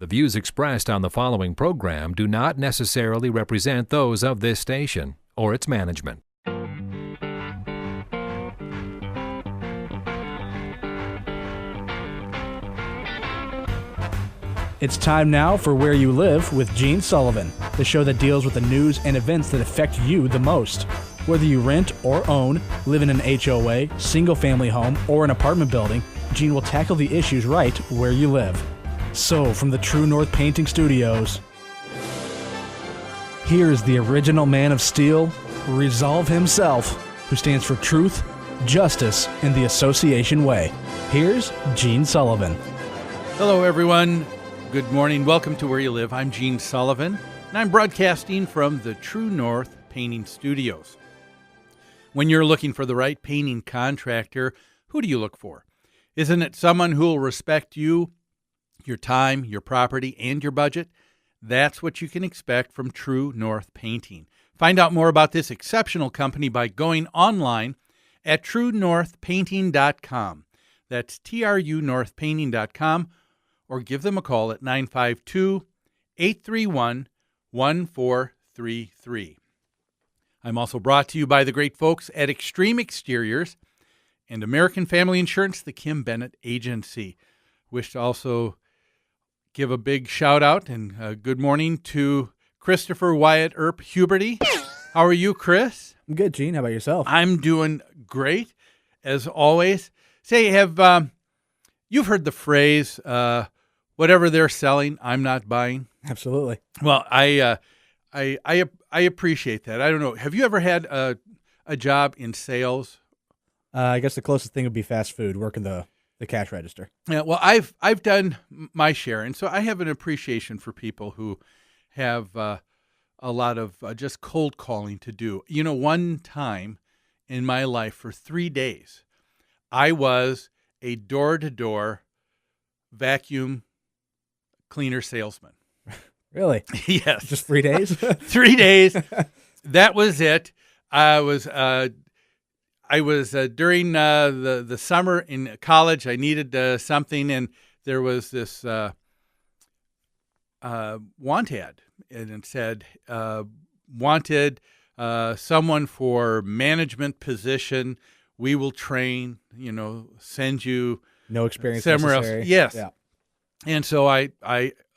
The views expressed on the following program do not necessarily represent those of this station or its management. It's time now for Where You Live with Gene Sullivan, the show that deals with the news and events that affect you the most. Whether you rent or own, live in an HOA, single-family home, or an apartment building, Gene will tackle the issues right where you live. So, from the True North Painting Studios, here is the original man of steel, Resolve himself, who stands for truth, justice, and the association way. Here's Gene Sullivan. Hello, everyone. Good morning. Welcome to Where You Live. I'm Gene Sullivan, and I'm broadcasting from the True North Painting Studios. When you're looking for the right painting contractor, who do you look for? Isn't it someone who will respect you, your time, your property, and your budget? That's what you can expect from True North Painting. Find out more about this exceptional company by going online at truenorthpainting.com. That's trunorthpainting.com, or give them a call at 952-831-1433. I'm also brought to you by the great folks at Extreme Exteriors and American Family Insurance, the Kim Bennett Agency. Wish to also give a big shout out and good morning to Christopher Wyatt Earp Huberty. How are you, Chris? I'm good, Gene. How about yourself? I'm doing great, as always. Say, you've heard the phrase, whatever they're selling, I'm not buying? Absolutely. Well, I appreciate that. I don't know. Have you ever had a job in sales? I guess the closest thing would be fast food, working the cash register. Yeah, well, I've done my share, and so I have an appreciation for people who have a lot of just cold calling to do. You know, one time in my life for 3 days, I was a door-to-door vacuum cleaner salesman. Really? Yes. Just 3 days? 3 days. That was it. I was during the summer in college. I needed something, and there was this want ad, and it said wanted someone for management position. We will train. Send you No experience somewhere necessary. else. Yes. Yeah. And so I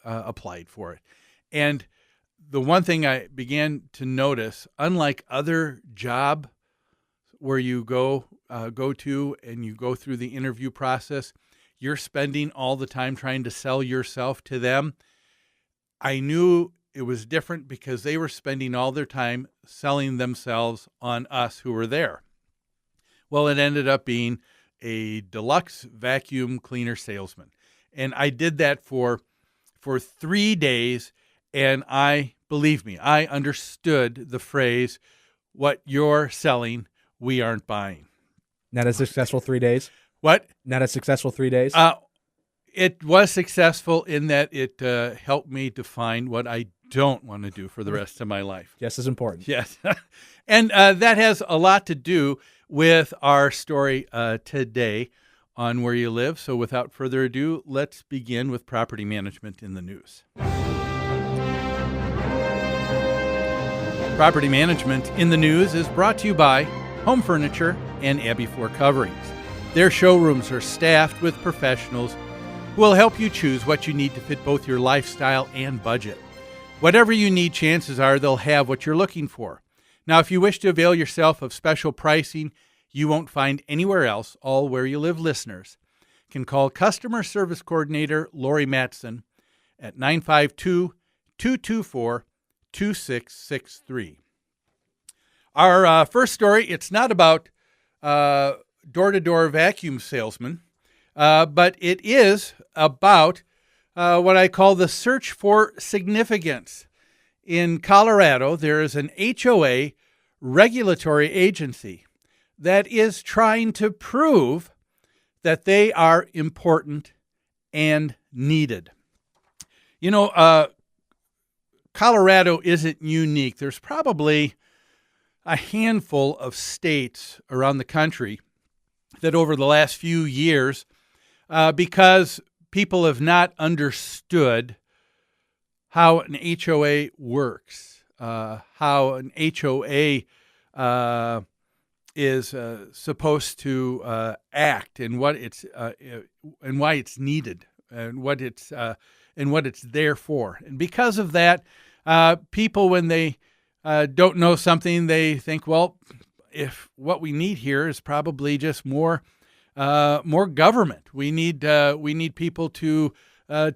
applied for it, and the one thing I began to notice, unlike other job where you go to and you go through the interview process, you're spending all the time trying to sell yourself to them. I knew it was different because they were spending all their time selling themselves on us who were there. Well, it ended up being a deluxe vacuum cleaner salesman. And I did that for 3 days, and believe me, I understood the phrase, what you're selling, we aren't buying. Not a successful 3 days? What? Not a successful 3 days? It was successful in that it helped me define what I don't want to do for the rest of my life. Just as important. Yes. And that has a lot to do with our story today on Where You Live. So without further ado, let's begin with property management in the news. Property management in the news is brought to you by Home Furniture and Abbey Floor Coverings. Their showrooms are staffed with professionals who will help you choose what you need to fit both your lifestyle and budget. Whatever you need, chances are they'll have what you're looking for. Now, if you wish to avail yourself of special pricing you won't find anywhere else, all Where You Live listeners can call Customer Service Coordinator Lori Matson at 952-224-2663. Our first story, it's not about door-to-door vacuum salesmen, but it is about what I call the search for significance. In Colorado, there is an HOA regulatory agency that is trying to prove that they are important and needed. Colorado isn't unique. There's probably a handful of states around the country that over the last few years, because people have not understood how an HOA works, how an HOA is supposed to act, and what it's and why it's needed, and what it's there for. And because of that, people, when they don't know something, they think, well, if what we need here is probably just more government. We need people to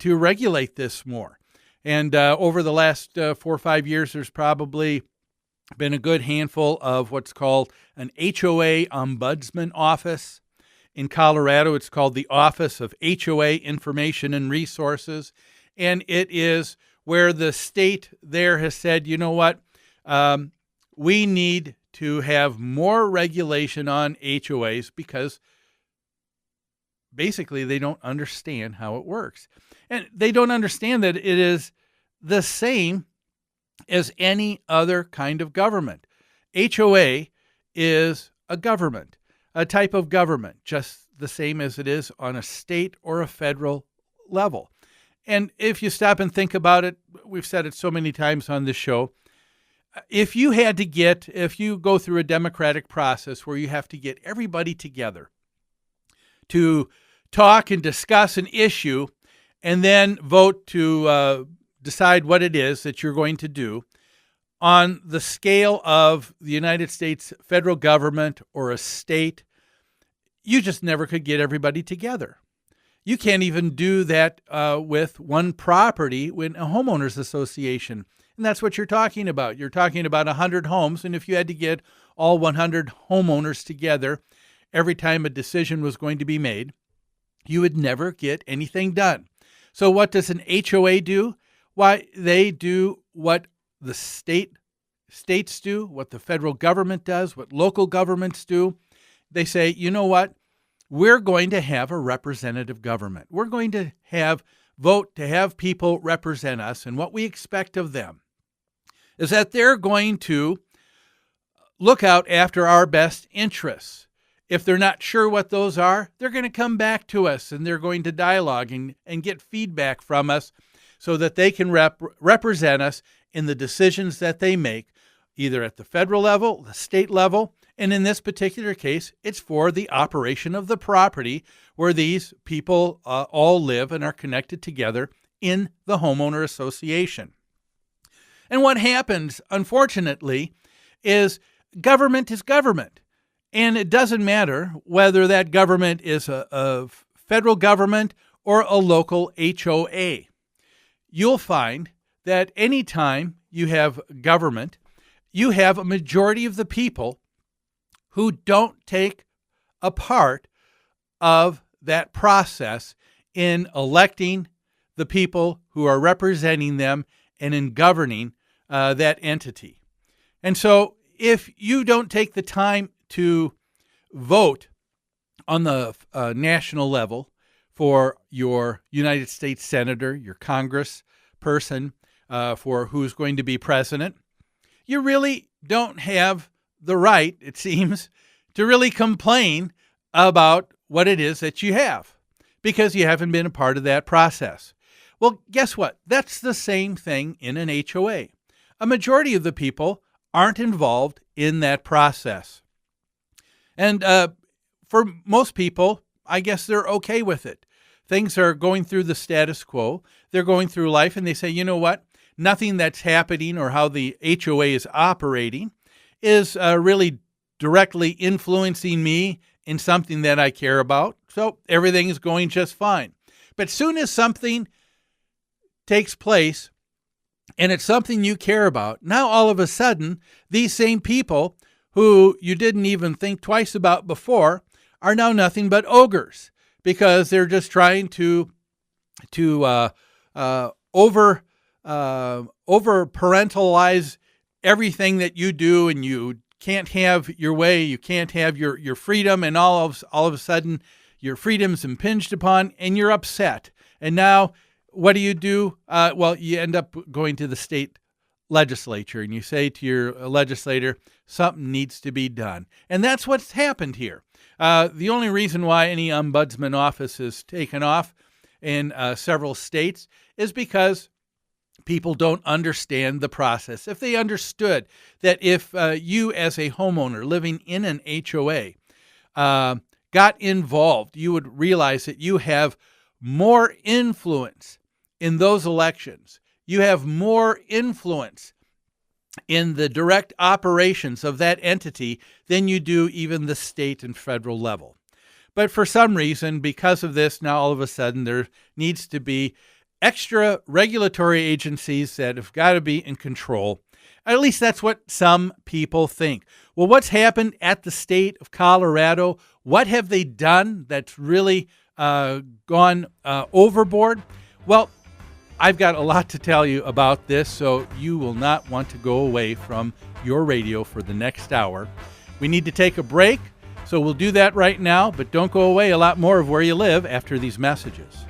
regulate this more. And over the last 4 or 5 years, there's probably been a good handful of what's called an HOA Ombudsman Office. In Colorado, it's called the Office of HOA Information and Resources. And it is where the state there has said, you know what, we need to have more regulation on HOAs because basically they don't understand how it works. And they don't understand that it is the same as any other kind of government. HOA is a government, a type of government, just the same as it is on a state or a federal level. And if you stop and think about it, we've said it so many times on this show, if you go through a democratic process where you have to get everybody together to talk and discuss an issue and then vote to decide what it is that you're going to do on the scale of the United States federal government or a state, you just never could get everybody together. You can't even do that with one property in a homeowners association. And that's what you're talking about. You're talking about 100 homes. And if you had to get all 100 homeowners together every time a decision was going to be made, you would never get anything done. So what does an HOA do? Why, they do what the states do, what the federal government does, what local governments do. They say, you know what? We're going to have a representative government. We're going to vote to have people represent us. And what we expect of them is that they're going to look out after our best interests. If they're not sure what those are, they're going to come back to us and they're going to dialogue and get feedback from us so that they can represent us in the decisions that they make, either at the federal level, the state level, and in this particular case, it's for the operation of the property where these people all live and are connected together in the homeowner association. And what happens, unfortunately, is government is government. And it doesn't matter whether that government is a federal government or a local HOA. You'll find that anytime you have government, you have a majority of the people who don't take a part of that process in electing the people who are representing them and in governing that entity. And so if you don't take the time to vote on the national level for your United States senator, your Congress person, for who's going to be president, you really don't have the right, it seems, to really complain about what it is that you have because you haven't been a part of that process. Well, guess what? That's the same thing in an HOA. A majority of the people aren't involved in that process. And for most people, I guess they're okay with it. Things are going through the status quo. They're going through life and they say, you know what? Nothing that's happening or how the HOA is operating is really directly influencing me in something that I care about. So everything is going just fine. But soon as something takes place and it's something you care about, now all of a sudden, these same people who you didn't even think twice about before are now nothing but ogres because they're just trying to over parentalize everything that you do, and you can't have your way, you can't have your freedom, and all of a sudden your freedom's impinged upon and you're upset. And now what do? Well, you end up going to the state legislature and you say to your legislator, something needs to be done. And that's what's happened here. The only reason why any ombudsman office is taken off in several states is because people don't understand the process. If they understood that if you as a homeowner living in an HOA got involved, you would realize that you have more influence in those elections. You have more influence in the direct operations of that entity than you do even the state and federal level. But for some reason, because of this, now all of a sudden there needs to be extra regulatory agencies that have got to be in control. At least that's what some people think. Well, what's happened at the state of Colorado? What have they done that's really gone overboard? Well, I've got a lot to tell you about this, so you will not want to go away from your radio for the next hour. We need to take a break, so we'll do that right now, but don't go away. A lot more of Where You Live after these messages.